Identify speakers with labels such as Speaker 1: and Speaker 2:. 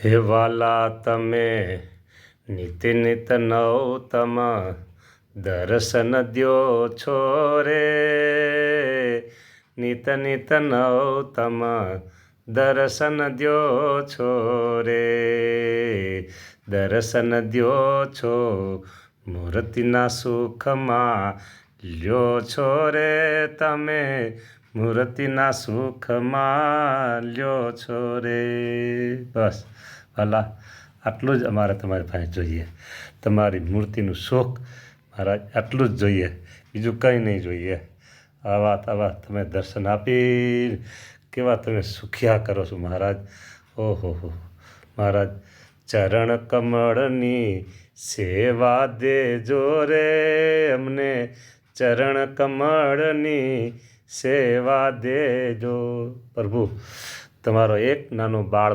Speaker 1: હે વાલા તમે નિત નિત નવતમ દર્શન દ્યો છો રે, નિત નિત નવતમ દર્શન દ્યો છો રે, દર્શન દ્યો છો મૂર્તિના સુખમાં લ્યો છો રે તમે, મૂર્તિના સુખમાં લ્યો છો રે. બસ વાલા, આટલું જ અમારે તમારી પાસે જોઈએ. તમારી મૂર્તિનું સુખ મહારાજ આટલું જ જોઈએ, બીજું કંઈ નહીં જોઈએ. આવા તમે દર્શન આપી કેવા તમે સુખિયા કરો છો મહારાજ. ઓહો મહારાજ, ચરણ કમળની સેવા દેજો રે અમને, ચરણ કમળની સેવા દેજો. પ્રભુ, તમારો એક નાનો બાળ